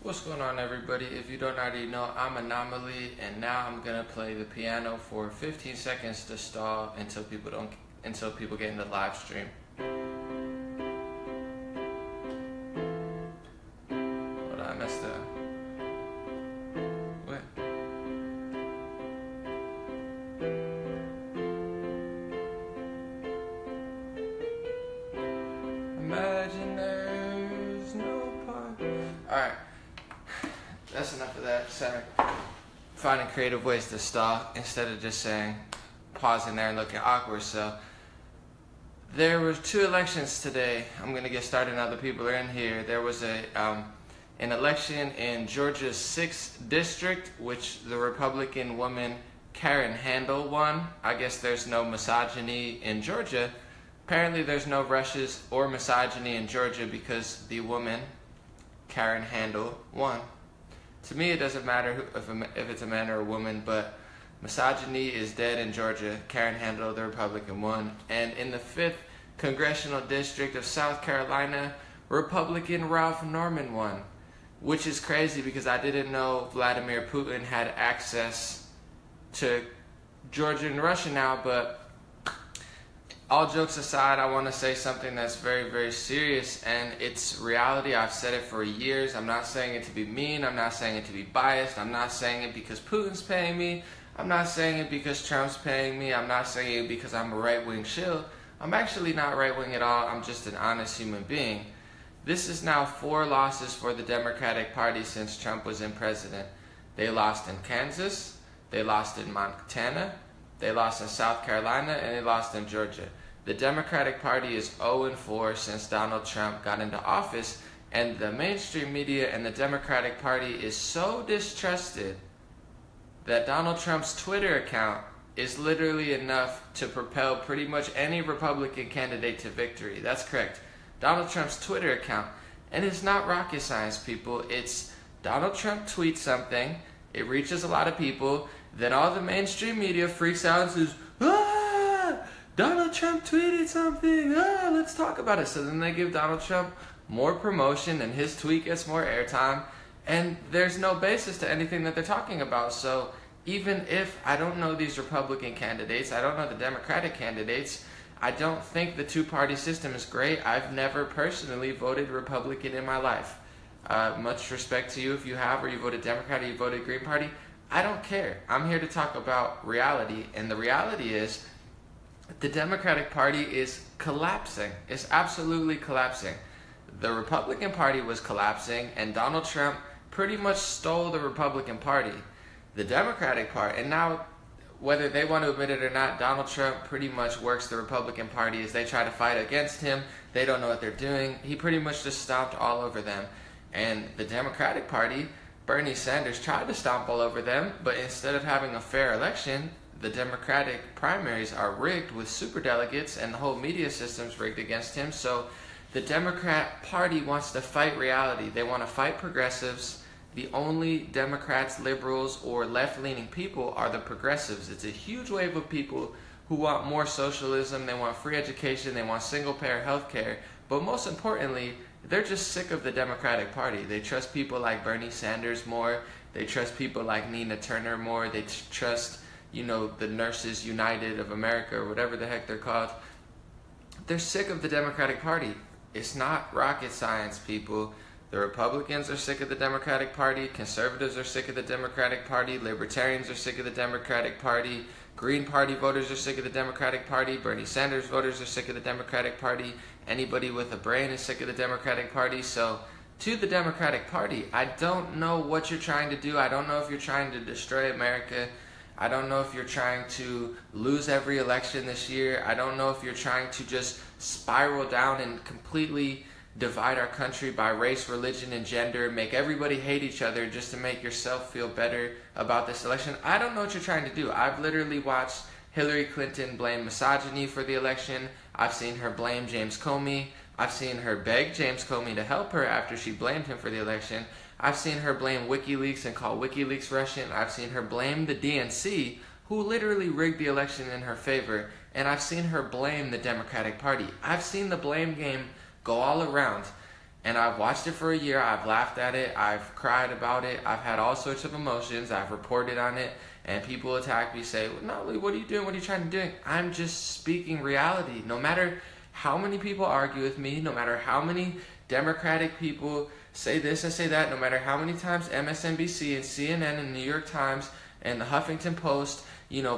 What's going on, everybody? If you don't already know, I'm Anomaly, and now I'm gonna play the piano for 15 seconds to stall until people get in the live stream. Hold on, I messed up. What? Imagine there's no part. All right. That's enough of that. Sorry. Finding creative ways to stall instead of just saying, pausing there and looking awkward. So, there were two elections today. I'm going to get started now that people are in here. There was an election in Georgia's 6th district, which the Republican woman Karen Handel won. I guess there's no misogyny in Georgia. Apparently there's no rushes or misogyny in Georgia because the woman, Karen Handel, won. To me, it doesn't matter if it's a man or a woman, but misogyny is dead in Georgia. Karen Handel, the Republican, won. And in the 5th Congressional District of South Carolina, Republican Ralph Norman won. Which is crazy because I didn't know Vladimir Putin had access to Georgia and Russia now, but all jokes aside, I want to say something that's very, very serious, and it's reality. I've said it for years. I'm not saying it to be mean. I'm not saying it to be biased. I'm not saying it because Putin's paying me. I'm not saying it because Trump's paying me. I'm not saying it because I'm a right-wing shill. I'm actually not right-wing at all. I'm just an honest human being. This is now 4 losses for the Democratic Party since Trump was in president. They lost in Kansas. They lost in Montana. They lost in South Carolina, and they lost in Georgia. The Democratic Party is 0-4 since Donald Trump got into office, and the mainstream media and the Democratic Party is so distrusted that Donald Trump's Twitter account is literally enough to propel pretty much any Republican candidate to victory. That's correct. Donald Trump's Twitter account. And it's not rocket science, people. It's Donald Trump tweets something, it reaches a lot of people, then all the mainstream media freaks out and says, Donald Trump tweeted something, let's talk about it. So then they give Donald Trump more promotion and his tweet gets more airtime, and there's no basis to anything that they're talking about. So even if I don't know these Republican candidates, I don't know the Democratic candidates, I don't think the two-party system is great. I've never personally voted Republican in my life. Much respect to you if you have, or you voted Democrat or you voted Green Party. I don't care. I'm here to talk about reality, and the reality is the Democratic Party is collapsing. It's absolutely collapsing. The Republican Party was collapsing, and Donald Trump pretty much stole the Republican Party. The Democratic Party, and now whether they want to admit it or not, Donald Trump pretty much works the Republican Party as they try to fight against him. They don't know what they're doing. He pretty much just stomped all over them. And the Democratic Party, Bernie Sanders tried to stomp all over them, but instead of having a fair election, the Democratic primaries are rigged with superdelegates, and the whole media system's rigged against him. So the Democrat Party wants to fight reality. They want to fight progressives. The only Democrats, liberals, or left-leaning people are the progressives. It's a huge wave of people who want more socialism. They want free education. They want single-payer health care. But most importantly, they're just sick of the Democratic Party. They trust people like Bernie Sanders more. They trust people like Nina Turner more. They trust, the Nurses United of America, or whatever the heck they're called. They're sick of the Democratic Party. It's not rocket science, people. The Republicans are sick of the Democratic Party. Conservatives are sick of the Democratic Party. Libertarians are sick of the Democratic Party. Green Party voters are sick of the Democratic Party. Bernie Sanders voters are sick of the Democratic Party. Anybody with a brain is sick of the Democratic Party. So, to the Democratic Party, I don't know what you're trying to do. I don't know if you're trying to destroy America. I don't know if you're trying to lose every election this year. I don't know if you're trying to just spiral down and completely divide our country by race, religion, and gender, make everybody hate each other just to make yourself feel better about this election. I don't know what you're trying to do. I've literally watched Hillary Clinton blame misogyny for the election. I've seen her blame James Comey. I've seen her beg James Comey to help her after she blamed him for the election. I've seen her blame WikiLeaks and call WikiLeaks Russian. I've seen her blame the DNC, who literally rigged the election in her favor. And I've seen her blame the Democratic Party. I've seen the blame game go all around. And I've watched it for a year. I've laughed at it. I've cried about it. I've had all sorts of emotions. I've reported on it. And people attack me, say, well, no, what are you doing? What are you trying to do? I'm just speaking reality. No matter how many people argue with me, no matter how many Democratic people say this and say that, no matter how many times MSNBC and CNN and New York Times and the Huffington Post,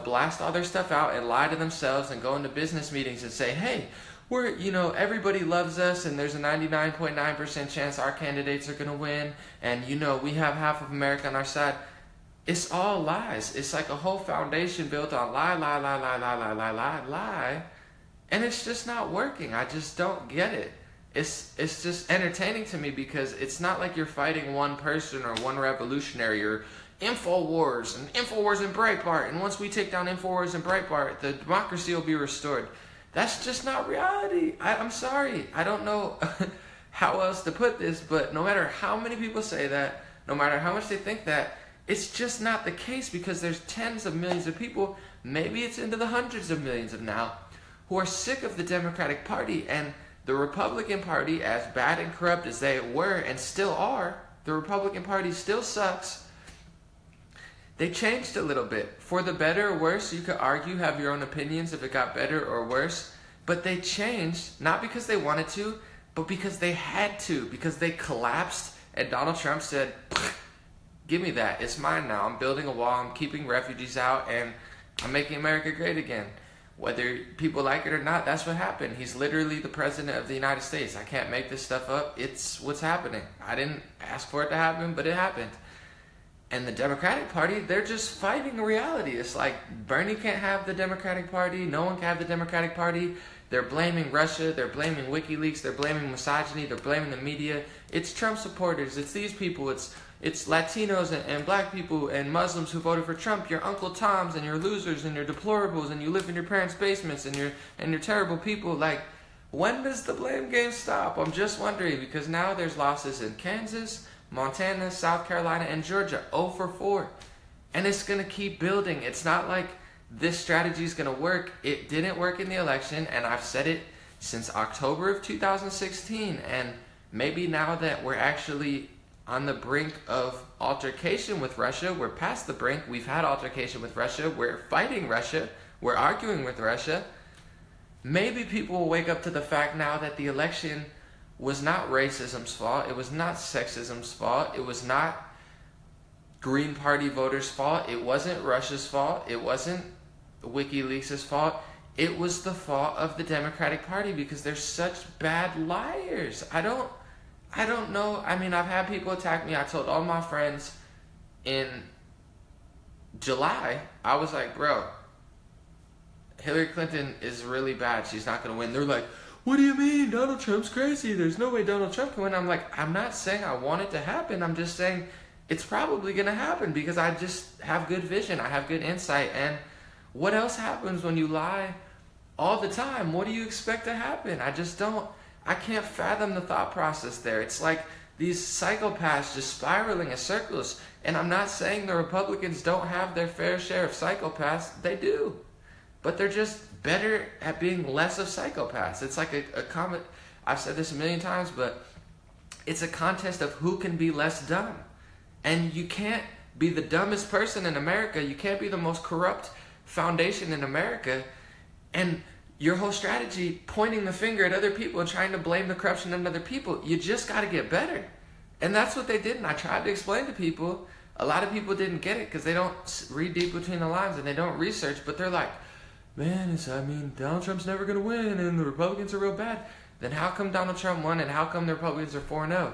blast all their stuff out and lie to themselves and go into business meetings and say, hey, we're, everybody loves us and there's a 99.9% chance our candidates are going to win and, we have half of America on our side. It's all lies. It's like a whole foundation built on lie, lie, lie, lie, lie, lie, lie, lie, lie. And it's just not working. I just don't get it. It's just entertaining to me because it's not like you're fighting one person or one revolutionary or InfoWars and Breitbart. And once we take down InfoWars and Breitbart, the democracy will be restored. That's just not reality. I'm sorry. I don't know how else to put this, but no matter how many people say that, no matter how much they think that, it's just not the case because there's tens of millions of people, maybe it's into the hundreds of millions of now, who are sick of the Democratic Party and the Republican Party, as bad and corrupt as they were and still are. The Republican Party still sucks. They changed a little bit. For the better or worse, you could argue, have your own opinions if it got better or worse. But they changed, not because they wanted to, but because they had to. Because they collapsed and Donald Trump said, give me that. It's mine now. I'm building a wall. I'm keeping refugees out. And I'm making America great again. Whether people like it or not, that's what happened. He's literally the president of the United States. I can't make this stuff up. It's what's happening. I didn't ask for it to happen, but it happened. And the Democratic Party, they're just fighting reality. It's like Bernie can't have the Democratic Party. No one can have the Democratic Party. They're blaming Russia. They're blaming WikiLeaks. They're blaming misogyny. They're blaming the media. It's Trump supporters. It's these people. It's Latinos and black people and Muslims who voted for Trump. Your Uncle Toms and your losers and your deplorables and you live in your parents' basements and you're terrible people. Like, when does the blame game stop? I'm just wondering because now there's losses in Kansas, Montana, South Carolina, and Georgia. 0 for 4. And it's going to keep building. It's not like this strategy is going to work. It didn't work in the election, and I've said it since October of 2016. And maybe now that we're actually on the brink of altercation with Russia, we're past the brink, we've had altercation with Russia, we're fighting Russia, we're arguing with Russia, maybe people will wake up to the fact now that the election was not racism's fault, it was not sexism's fault, it was not Green Party voters' fault, it wasn't Russia's fault, it wasn't WikiLeaks' fault, it was the fault of the Democratic Party because they're such bad liars. I don't know. I mean, I've had people attack me. I told all my friends in July, I was like, bro, Hillary Clinton is really bad. She's not going to win. They're like, what do you mean? Donald Trump's crazy. There's no way Donald Trump can win. I'm like, I'm not saying I want it to happen. I'm just saying it's probably going to happen because I just have good vision. I have good insight. And what else happens when you lie all the time? What do you expect to happen? I can't fathom the thought process there. It's like these psychopaths just spiraling in circles. And I'm not saying the Republicans don't have their fair share of psychopaths. They do. But they're just better at being less of psychopaths. It's like a comment. I've said this a million times, but it's a contest of who can be less dumb. And you can't be the dumbest person in America. You can't be the most corrupt foundation in America. And your whole strategy pointing the finger at other people and trying to blame the corruption on other people, you just got to get better. And that's what they did. And I tried to explain to people. A lot of people didn't get it because they don't read deep between the lines and they don't research. But they're like, man, Donald Trump's never going to win and the Republicans are real bad. Then how come Donald Trump won and how come the Republicans are 4-0?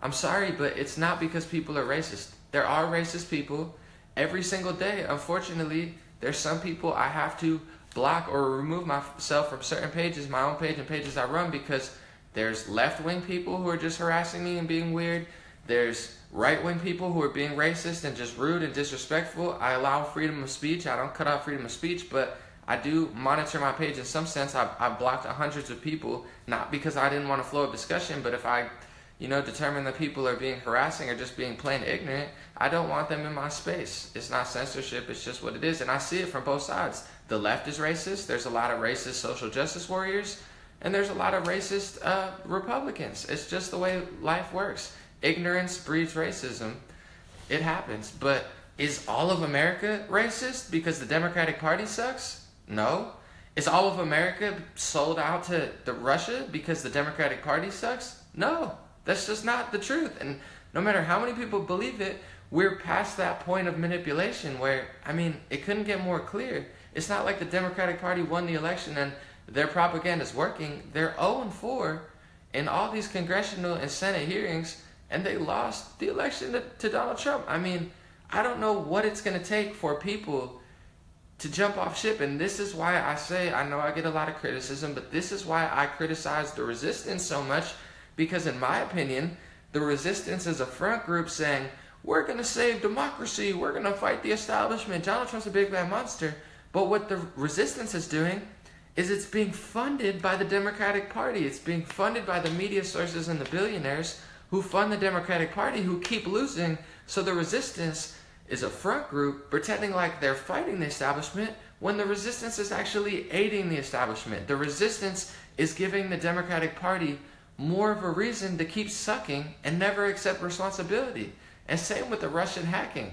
I'm sorry, but it's not because people are racist. There are racist people every single day. Unfortunately, there's some people I have to block or remove myself from certain pages, my own page and pages I run, because there's left-wing people who are just harassing me and being weird. There's right-wing people who are being racist and just rude and disrespectful. I allow freedom of speech. I don't cut off freedom of speech, but I do monitor my page in some sense. I've blocked hundreds of people, not because I didn't want a flow of discussion, but if I determine that people are being harassing or just being plain ignorant, I don't want them in my space. It's not censorship, it's just what it is. And I see it from both sides. The left is racist. There's a lot of racist social justice warriors. and there's a lot of racist Republicans. It's just the way life works. Ignorance breeds racism. It happens. But is all of America racist because the Democratic Party sucks? No. Is all of America sold out to Russia because the Democratic Party sucks? No. That's just not the truth. And no matter how many people believe it, we're past that point of manipulation where, I mean, it couldn't get more clear. It's not like the Democratic Party won the election and their propaganda is working. They're 0-4 in all these congressional and Senate hearings, and they lost the election to Donald Trump. I mean, I don't know what it's going to take for people to jump off ship. And this is why I say, I know I get a lot of criticism, but this is why I criticize the resistance so much, because in my opinion, the resistance is a front group saying, we're going to save democracy, we're going to fight the establishment, Donald Trump's a big bad monster. But what the resistance is doing is it's being funded by the Democratic Party. It's being funded by the media sources and the billionaires who fund the Democratic Party, who keep losing. So the resistance is a front group pretending like they're fighting the establishment when the resistance is actually aiding the establishment. The resistance is giving the Democratic Party more of a reason to keep sucking and never accept responsibility. And same with the Russian hacking.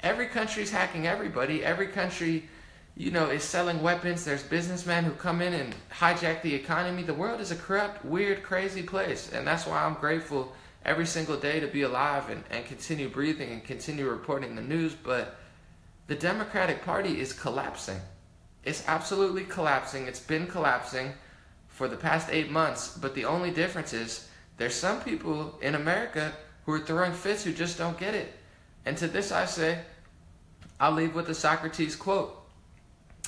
Every country's hacking everybody. Every country, is selling weapons. There's businessmen who come in and hijack the economy. The world is a corrupt, weird, crazy place. And that's why I'm grateful every single day to be alive and continue breathing and continue reporting the news. But the Democratic Party is collapsing. It's absolutely collapsing. It's been collapsing for the past 8 months. But the only difference is there's some people in America who are throwing fits who just don't get it. And to this I say, I'll leave with the Socrates quote.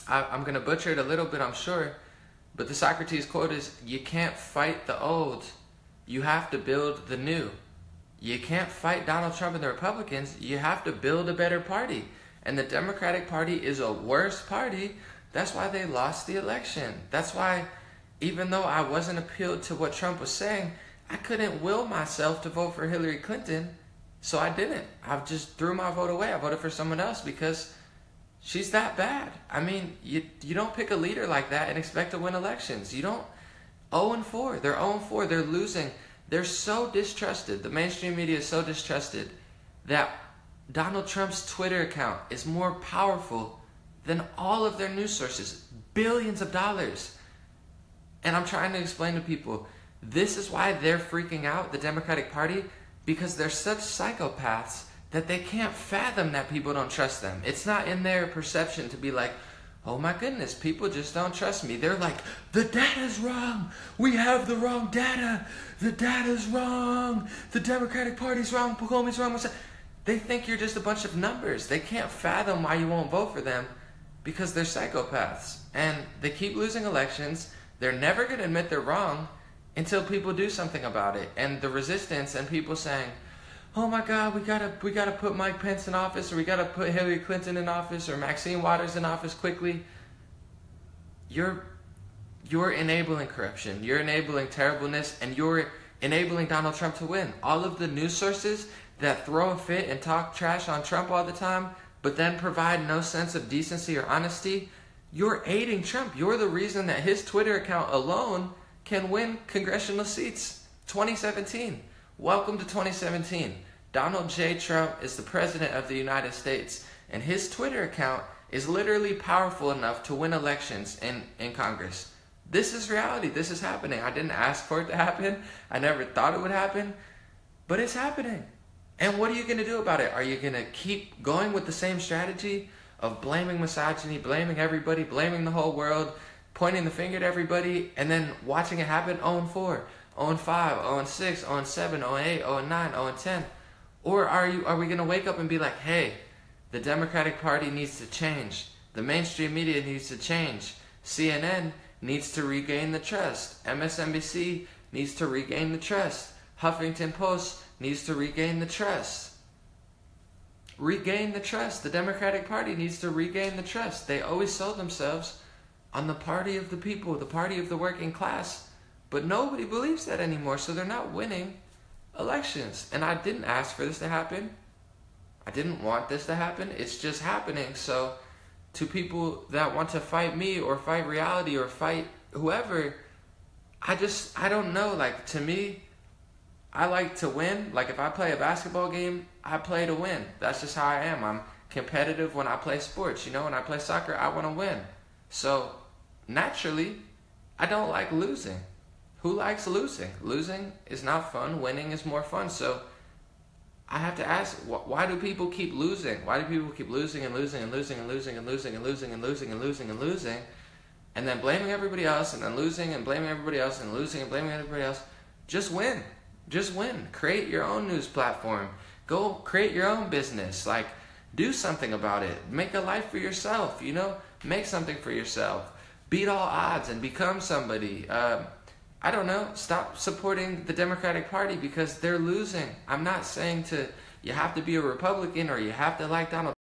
I'm going to butcher it a little bit, I'm sure. But the Socrates quote is, you can't fight the old. You have to build the new. You can't fight Donald Trump and the Republicans. You have to build a better party. And the Democratic Party is a worse party. That's why they lost the election. That's why, even though I wasn't appealed to what Trump was saying, I couldn't will myself to vote for Hillary Clinton. So I didn't. I just threw my vote away. I voted for someone else because she's that bad. I mean, you don't pick a leader like that and expect to win elections. You don't. 0-4. They're 0-4. They're losing. They're so distrusted. The mainstream media is so distrusted that Donald Trump's Twitter account is more powerful than all of their news sources. Billions of dollars. And I'm trying to explain to people, this is why they're freaking out, the Democratic Party, because they're such psychopaths that they can't fathom that people don't trust them. It's not in their perception to be like, oh my goodness, people just don't trust me. They're like, the data's wrong. We have the wrong data. The data's wrong. The Democratic Party's wrong. Comey's wrong. They think you're just a bunch of numbers. They can't fathom why you won't vote for them because they're psychopaths. And they keep losing elections. They're never going to admit they're wrong until people do something about it. And the resistance and people saying, oh my God, we gotta put Mike Pence in office, or we gotta put Hillary Clinton in office, or Maxine Waters in office quickly. You're enabling corruption. You're enabling terribleness, and you're enabling Donald Trump to win. All of the news sources that throw a fit and talk trash on Trump all the time, but then provide no sense of decency or honesty, you're aiding Trump. You're the reason that his Twitter account alone can win congressional seats. 2017. Welcome to 2017. Donald J. Trump is the president of the United States, and his Twitter account is literally powerful enough to win elections in Congress. This is reality. This is happening. I didn't ask for it to happen. I never thought it would happen, but it's happening. And what are you going to do about it? Are you going to keep going with the same strategy of blaming misogyny, blaming everybody, blaming the whole world, pointing the finger at everybody, and then watching it happen 0-4, 0-5, 0-6, 0-7, 0-8, 0-9, 0-10? Or are we going to wake up and be like, hey, the Democratic Party needs to change. The mainstream media needs to change. CNN needs to regain the trust. MSNBC needs to regain the trust. Huffington Post needs to regain the trust. Regain the trust. The Democratic Party needs to regain the trust. They always sold themselves on the party of the people, the party of the working class. But nobody believes that anymore, so they're not winning elections. And I didn't ask for this to happen. I didn't want this to happen. It's just happening. So to people that want to fight me or fight reality or fight whoever, I don't know. Like, to me, I like to win. Like, if I play a basketball game, I play to win. That's just how I am. I'm competitive when I play sports. You know, when I play soccer, I want to win. So, naturally, I don't like losing. Who likes losing? Losing is not fun. Winning is more fun. So, I have to ask, why do people keep losing? Why do people keep losing and losing and losing and losing and losing and losing and losing and losing and losing, and then blaming everybody else, and then losing and blaming everybody else, and losing and blaming everybody else? Just win. Just win. Create your own news platform. Go create your own business. Like, do something about it. Make a life for yourself, you know? Make something for yourself. Beat all odds and become somebody. I don't know, stop supporting the Democratic Party because they're losing. I'm not saying you have to be a Republican or you have to like Donald